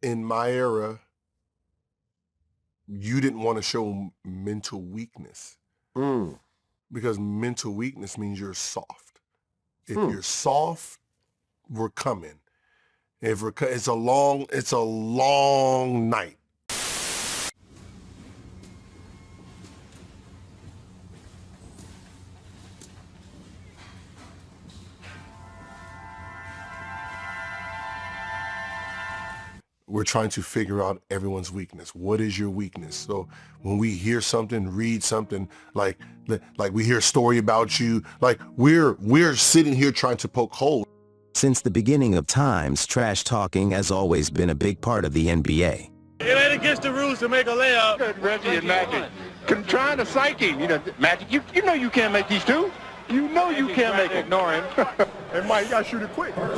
in my era, you didn't want to show mental weakness because mental weakness means you're soft. If you're soft, we're coming. It's a long night. We're trying to figure out everyone's weakness. What is your weakness? So when we hear something, read something, like we hear a story about you, like we're sitting here trying to poke holes. Since the beginning of times, trash talking has always been a big part of the NBA. It ain't against the rules to make a layup. Reggie and Magic, trying to psych him. Magic, you know you can't make these two. You know you can't make it. Ignore him. Hey, Mike, you got to shoot it quick. I'm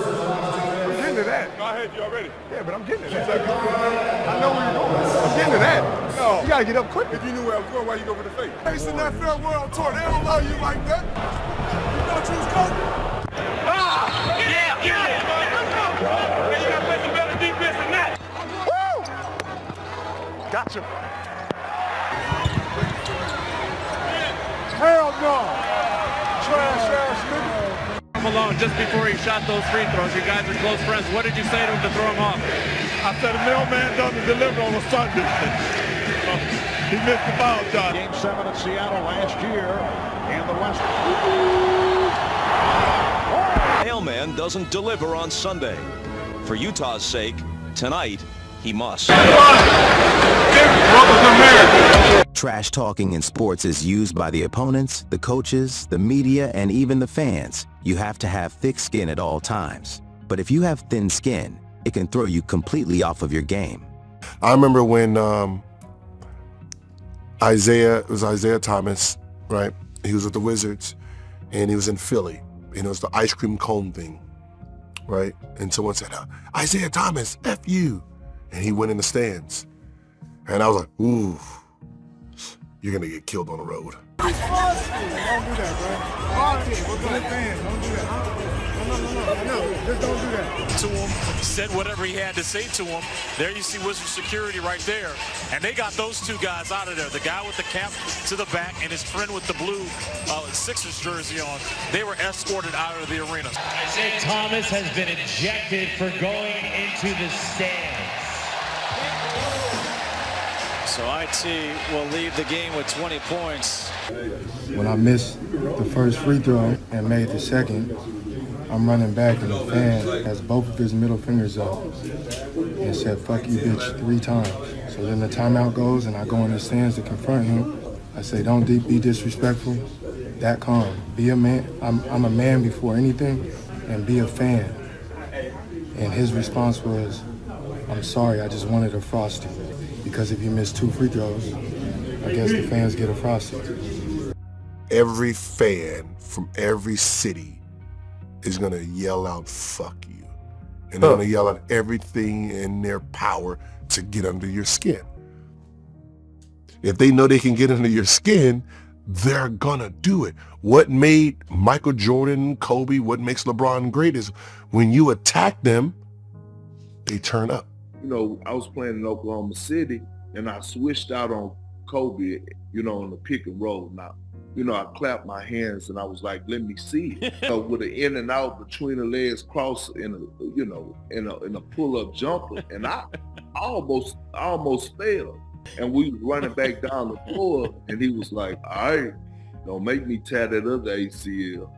getting to that. Go ahead, you already. Yeah, but I'm getting to that. I know where you're going. I'm getting to that. No. You got to get up quick. If you knew where I was going, why you go for the fake? Facing that fair world tour, they don't love you like that. You thought you was Kobe? Yeah. You got to play some better defense than that. Woo! Gotcha. Hell no. Trash ass nigga. Alone just before he shot those free throws. You guys are close friends. What did you say to him to throw him off? I said the mailman doesn't deliver on a Sunday. He missed the foul shot. Game 7 in Seattle last year in the West. Mailman doesn't deliver on Sunday. For Utah's sake, tonight he must. Trash talking in sports is used by the opponents, the coaches, the media, and even the fans. You have to have thick skin at all times. But if you have thin skin, it can throw you completely off of your game. I remember when Isaiah Thomas, right? He was with the Wizards, and he was in Philly, and it was the ice cream cone thing, right? And someone said, Isaiah Thomas, F you. And he went in the stands. And I was like, ooh, you're going to get killed on the road. Don't do that, bro. We're good fans. Don't do that. No, just don't do that. To him, said whatever he had to say to him. There you see Wizard security right there. And they got those two guys out of there. The guy with the cap to the back and his friend with the blue Sixers jersey on. They were escorted out of the arena. Isaiah Thomas has been ejected for going into the stands. So IT will leave the game with 20 points. When I missed the first free throw and made the second, I'm running back and the fan has both of his middle fingers up and said, "Fuck you, bitch," 3 times. So then the timeout goes and I go in the stands to confront him. I say, "Don't be disrespectful." That calm. Be a man. I'm a man before anything, and be a fan. And his response was, "I'm sorry, I just wanted a Frosty." Because if you miss 2 free throws, I guess the fans get a Frosty. Every fan from every city is going to yell out, "Fuck you." And they're going to yell out everything in their power to get under your skin. If they know they can get under your skin, they're going to do it. What made Michael Jordan, Kobe, what makes LeBron great is when you attack them, they turn up. I was playing in Oklahoma City, and I switched out on Kobe, on the pick and roll. Now, I clapped my hands, and I was like, "Let me see it." With an in and out between the legs, cross in a pull-up jumper, and I almost fell. And we was running back down the floor, and he was like, "All right, don't make me tear that other ACL."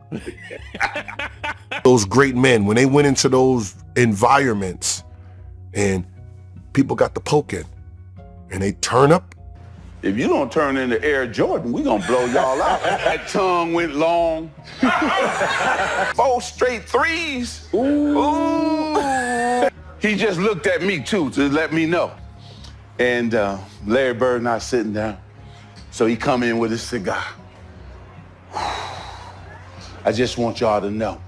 Those great men, when they went into those environments, and people got the poking, and they turn up. If you don't turn into Air Jordan, we gonna blow y'all out. That tongue went long. 4 straight threes. Ooh. He just looked at me too to let me know. And Larry Bird and I sitting down. So he come in with his cigar. I just want y'all to know.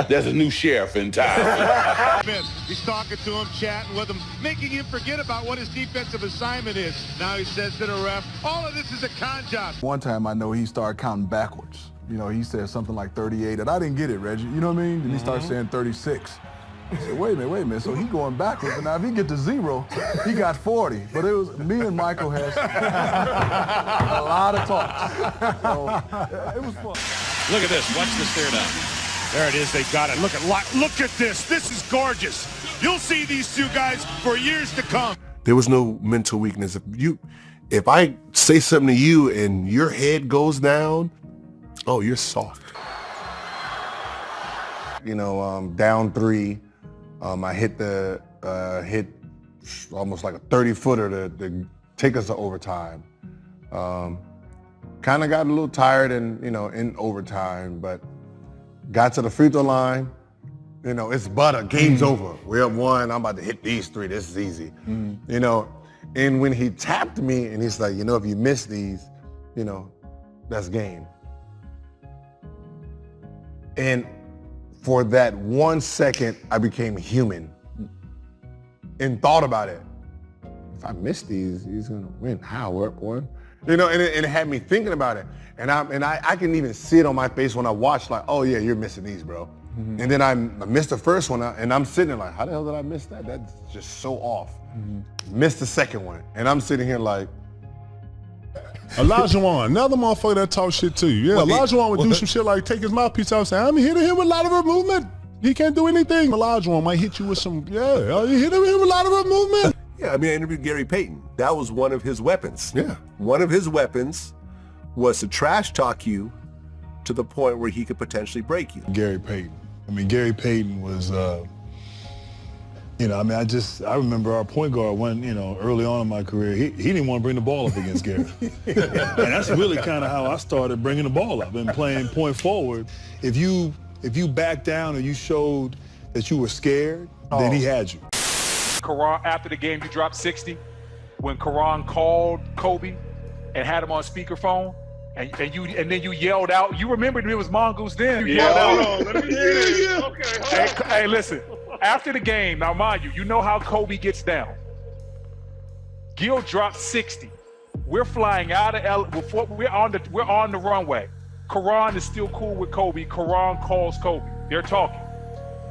There's a new sheriff in town. He's talking to him, chatting with him, making him forget about what his defensive assignment is. Now he says to the ref, all of this is a con job. One time I know he started counting backwards. He said something like 38, and I didn't get it, Reggie. You know what I mean? Then he started saying 36. I said, wait a minute. So he going backwards. And now if he get to 0, he got 40. But it was me and Michael had a lot of talks. So it was fun. Look at this. Watch this stare down. There it is. They got it. Look at this. This is gorgeous. You'll see these two guys for years to come. There was no mental weakness. If I say something to you and your head goes down, oh, you're soft. You know, down 3, I hit almost like a 30-footer to take us to overtime. Kind of got a little tired in overtime, but got to the free throw line. You know, it's butter. Game's over. We're up 1. I'm about to hit these 3. This is easy. You know, and when he tapped me and he's like, you know, if you miss these, you know, that's game. And for that 1 second, I became human and thought about it. If I miss these, he's gonna win. How? We're up 1. You know, and it had me thinking about it. And I can even see it on my face when I watch, like, oh yeah, you're missing these, bro. And then I missed the first one, and I'm sitting there like, how the hell did I miss that? That's just so off. Missed the second one, and I'm sitting here like, Olajuwon, another motherfucker that talk shit to you. Yeah, Olajuwon would do some shit like take his mouthpiece out and say, I'm hitting him with lateral movement. He can't do anything. Olajuwon might hit you with some, you hit him with lateral movement. Yeah, I mean, I interviewed Gary Payton. That was one of his weapons. Yeah. One of his weapons was to trash talk you to the point where he could potentially break you. Gary Payton. I mean, Gary Payton was, I remember our point guard early on in my career, he didn't want to bring the ball up against Gary. And that's really kind of how I started bringing the ball up and playing point forward. If you backed down or you showed that you were scared, then he had you. Karan, after the game, you dropped 60. When Karan called Kobe and had him on speakerphone, and then you yelled out. You remembered it was Mongoose then. You yelled out. Let me hear this. Okay. Hey, listen. After the game, now mind you know how Kobe gets down. Gil dropped 60. We're flying out of L. Before we're on the runway. Karan is still cool with Kobe. Karan calls Kobe. They're talking.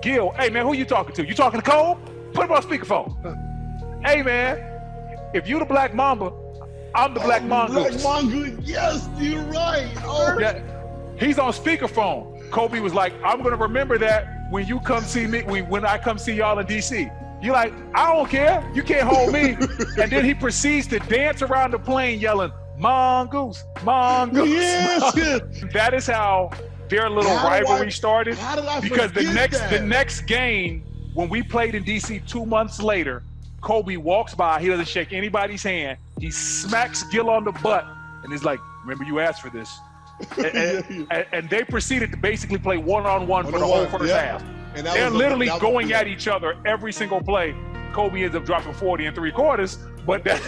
Gil, hey man, who you talking to? You talking to Kobe? Put him on speakerphone. Hey man, if you the Black Mamba, I'm the Black Mongoose. Black Mongoose, yes, you're right. Oh. Yeah, he's on speakerphone. Kobe was like, I'm gonna remember that when you come see me, when I come see y'all in DC. You're like, I don't care, you can't hold me. And then he proceeds to dance around the plane yelling, Mongoose, Mongoose. Yes. That is how their little rivalry started. How did I because the forget next game, when we played in DC 2 months later, Kobe walks by, he doesn't shake anybody's hand. He smacks Gil on the butt and is like, remember you asked for this. And they proceeded to basically play one-on-one for the whole first half. And they're literally going at each other every single play. Kobe ends up dropping 40 in 3 quarters, but that